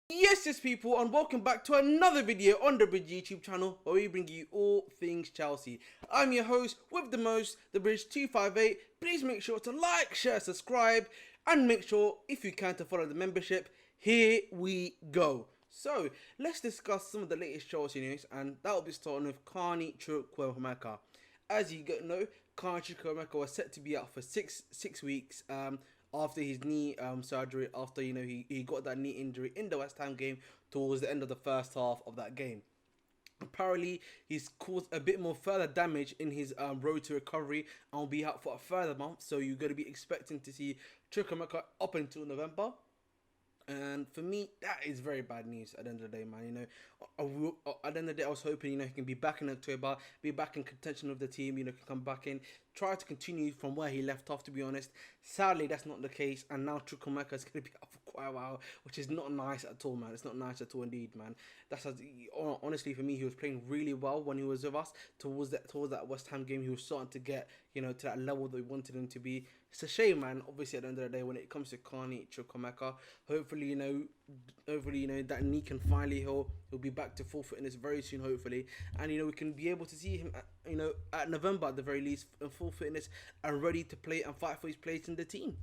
Yes, people, and welcome back to another video on the Bridge YouTube channel where we bring you all things Chelsea. I'm your host with the most, the Bridge 258. Please make sure to like, share, subscribe, and make sure, if you can, to follow the membership. Here we go. So, let's discuss some of the latest Chelsea news, and that will be starting with Carney Chukwuemeka. As you know, Carney Chukwuemeka was set to be out for six weeks. After his knee surgery, after he got that knee injury in the West Ham game towards the end of the first half of that game. Apparently, he's caused a bit more further damage in his road to recovery and will be out for a further month. So you're going to be expecting to see Chukwuemeka up until November. And for me, that is very bad news at the end of the day, man. At the end of the day, I was hoping, he can be back in October, be back in contention with the team, can come back in, try to continue from where he left off, to be honest. Sadly, that's not the case. And now Chukwuemeka is going to be out for quite a while, which is not nice at all, man. It's not nice at all indeed, man. Honestly, for me, he was playing really well when he was with us. Towards that West Ham game, he was starting to get, to that level that we wanted him to be. It's a shame, man. Obviously, at the end of the day, when it comes to Carney Chukwuemeka, hopefully, that knee can finally heal. He'll be back to full fitness very soon, hopefully, and we can be able to see him, at November at the very least, in full fitness and ready to play and fight for his place in the team.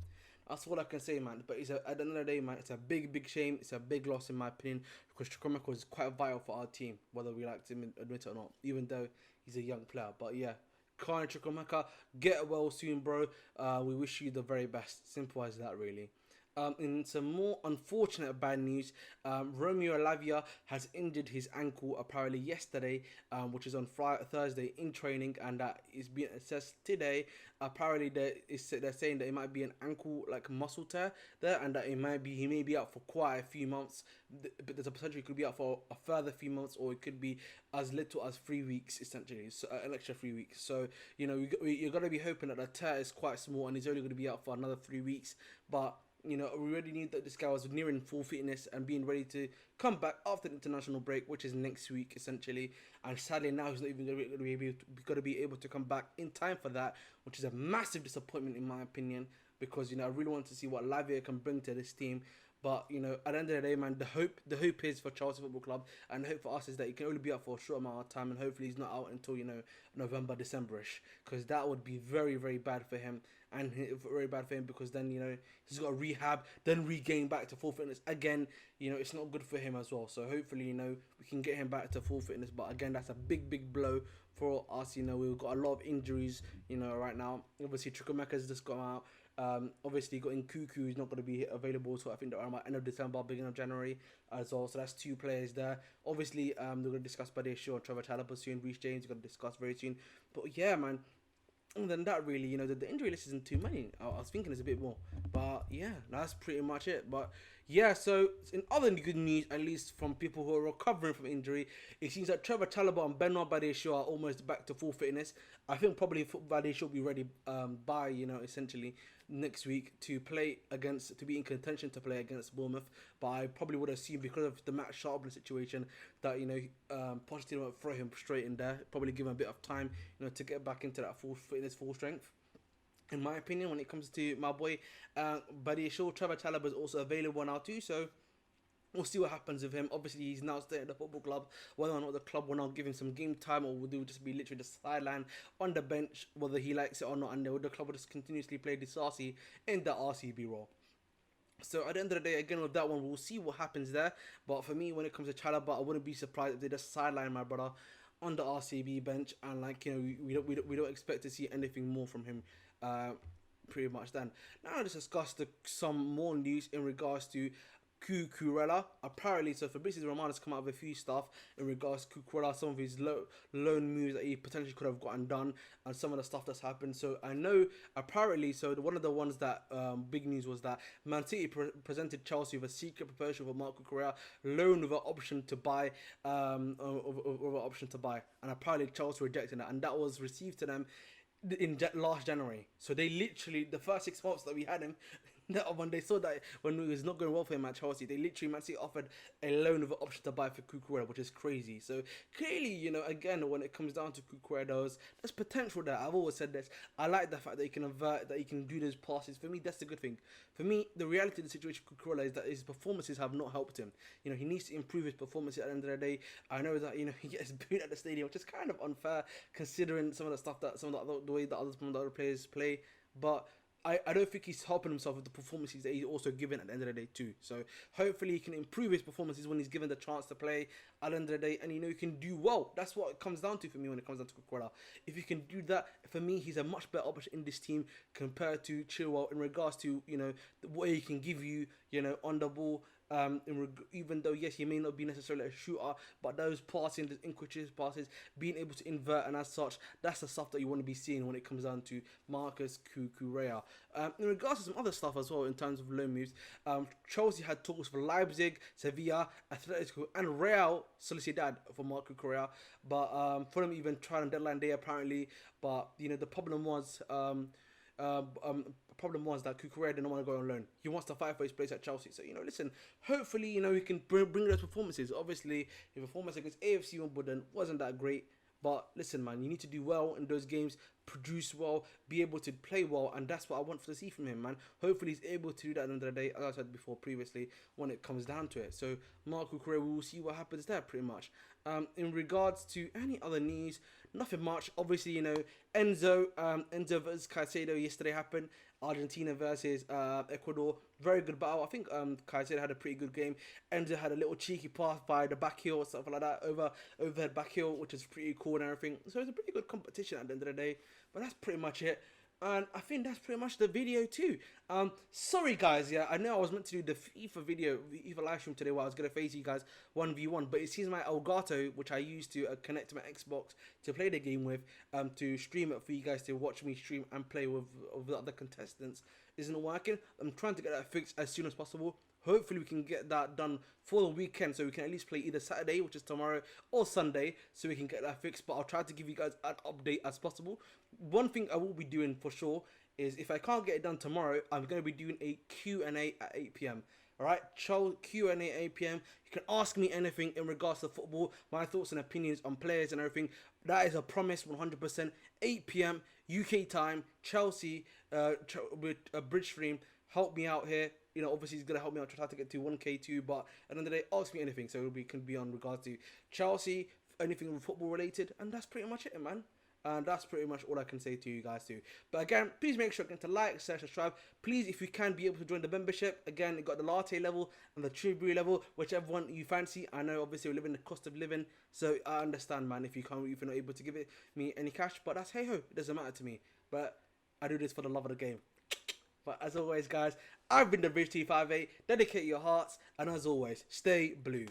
That's all I can say, man. But at the end of the day, man, it's a big shame. It's a big loss, in my opinion, because Chukwuemeka was quite vital for our team, whether we like to admit it or not, even though he's a young player. But yeah, Carney Chukwuemeka, get well soon, bro. We wish you the very best. Simple as that, really. In some more unfortunate bad news, Romeo Lavia has injured his ankle apparently yesterday, which is on Thursday in training, and that is being assessed today. Apparently, they're saying that it might be an ankle muscle tear there, and that he may be out for quite a few months. But there's a potential he could be out for a further few months, or it could be as little as 3 weeks, essentially, so an extra 3 weeks. So you're gonna be hoping that the tear is quite small, and he's only gonna be out for another 3 weeks, but. We already knew that this guy was nearing full fitness and being ready to come back after the international break, which is next week, essentially. And sadly, now he's not even going to be able to come back in time for that, which is a massive disappointment, in my opinion, because, I really want to see what Lavia can bring to this team. But, at the end of the day, man, the hope is for Chelsea Football Club, and the hope for us is that he can only be out for a short amount of time, and hopefully he's not out until, November, December-ish, because that would be very, very bad for him, and very bad for him, because then, he's got to rehab, then regain back to full fitness again. It's not good for him as well. So hopefully, we can get him back to full fitness, but again, that's a big blow for us. We've got a lot of injuries, right now. Obviously, Chukwuemeka's just got out. Obviously got in Cuckoo, is not going to be available, so I think around end of December, beginning of January as well. So that's 2 players there. Obviously, they're going to discuss Buddy Shaw, Trevor Chalobah soon, Reece James, we're going to discuss very soon. But yeah, man, other than that, really, the injury list isn't too many. I was thinking it's a bit more, but yeah, that's pretty much it. But yeah, so in other good news, at least from people who are recovering from injury, it seems that Trevor Chalobah and Benoit Badiashile are almost back to full fitness. I think probably Badiashile will be ready by essentially next week to be in contention to play against Bournemouth. But I probably would assume, because of the Matt Sharpler situation, that Pochettino won't throw him straight in there. Probably give him a bit of time, to get back into that full fitness, full strength. In my opinion, when it comes to my boy Badiashile, Trevor Chalobah is also available now too, so we'll see what happens with him. Obviously, he's now staying at the football club. Whether or not the club will now give him some game time, or will they just be literally the sideline on the bench, whether he likes it or not, and the club will just continuously play Disasi in the RCB role. So at the end of the day, again with that one, we'll see what happens there. But for me, when it comes to Chalobah, I wouldn't be surprised if they just sideline my brother on the RCB bench, and we don't expect to see anything more from him. Pretty much then. Now let's discuss some more news in regards to Cucurella. Apparently, so Fabrizio Romano's come out with a few stuff in regards to Cucurella, some of his loan moves that he potentially could have gotten done, and some of the stuff that's happened. So I know, apparently, so one of the ones that big news was that Man City presented Chelsea with a secret proposal for Marc Cucurella, loan with an option to buy, and apparently Chelsea rejected that, and that was received to them in last January. So they literally, the first 6 months that we had him, when they saw that when it was not going well for him at Chelsea, they literally Man City offered a loan with an option to buy for Cucurella, which is crazy. So clearly, again, when it comes down to Cucurella, there's potential there. I've always said this. I like the fact that he can avert, that he can do those passes. For me, that's a good thing. For me, the reality of the situation with Cucurella is that his performances have not helped him. He needs to improve his performance at the end of the day. I know that he gets booed at the stadium, which is kind of unfair considering some of the stuff that the way that some of the other players play, but I don't think he's helping himself with the performances that he's also given at the end of the day too. So hopefully he can improve his performances when he's given the chance to play at the end of the day, and he can do well. That's what it comes down to for me when it comes down to Cucurella. If you can do that, for me, he's a much better option in this team compared to Chilwell in regards to what he can give you on the ball. Even though yes, he may not be necessarily a shooter, but those passing, the inquisitive passes, being able to invert, and as such, that's the stuff that you want to be seeing when it comes down to Marcus Cucurella. In regards to some other stuff as well in terms of loan moves, Chelsea had talks for Leipzig, Sevilla, Atletico, and Real Sociedad for Marcus Cucurella, but for them even tried on deadline day apparently. But the problem was. Problem was that Cucurella didn't want to go on loan. He wants to fight for his place at Chelsea. So, listen, hopefully, he can bring those performances. Obviously, his performance against AFC Wimbledon wasn't that great. But listen, man, you need to do well in those games, produce well, be able to play well, and that's what I want to see from him, man. Hopefully, he's able to do that at the end of the day, as I said before previously, when it comes down to it. So, Marco Cucurella, we will see what happens there, pretty much. In regards to any other news, nothing much. Obviously, Enzo versus Caicedo yesterday happened. Argentina versus Ecuador. Very good battle. I think Caicedo had a pretty good game. Enzo had a little cheeky pass by the back heel or something like that, overhead back heel, which is pretty cool and everything. So it's a pretty good competition at the end of the day. But that's pretty much it. And I think that's pretty much the video too. Sorry guys, yeah, I know I was meant to do the FIFA video, FIFA live stream today where I was going to face you guys 1v1, but it seems my Elgato, which I use to connect to my Xbox to play the game with, to stream it for you guys to watch me stream and play with the other contestants, isn't working. I'm trying to get that fixed as soon as possible. Hopefully we can get that done for the weekend so we can at least play either Saturday, which is tomorrow, or Sunday, so we can get that fixed. But I'll try to give you guys an update as possible. One thing I will be doing for sure is if I can't get it done tomorrow, I'm going to be doing a Q&A at 8 p.m. Alright, Q&A at 8 p.m. You can ask me anything in regards to football, my thoughts and opinions on players and everything. That is a promise, 100%. 8 p.m. UK time, Chelsea, with a bridge stream. Help me out here. Obviously he's going to help me out to try to get to 1K too, but at the end of the day, ask me anything. So it can be on regards to Chelsea, anything football related, and that's pretty much it, man. And that's pretty much all I can say to you guys too. But again, please make sure to like, share, subscribe. Please, if you can, be able to join the membership. Again, you got the latte level and the tribute level, whichever one you fancy. I know obviously we're living the cost of living, so I understand, man, if you're not able to give me any cash. But that's hey ho, it doesn't matter to me. But I do this for the love of the game. But as always, guys, I've been the Bridge 258. Dedicate your hearts, and as always, stay blue.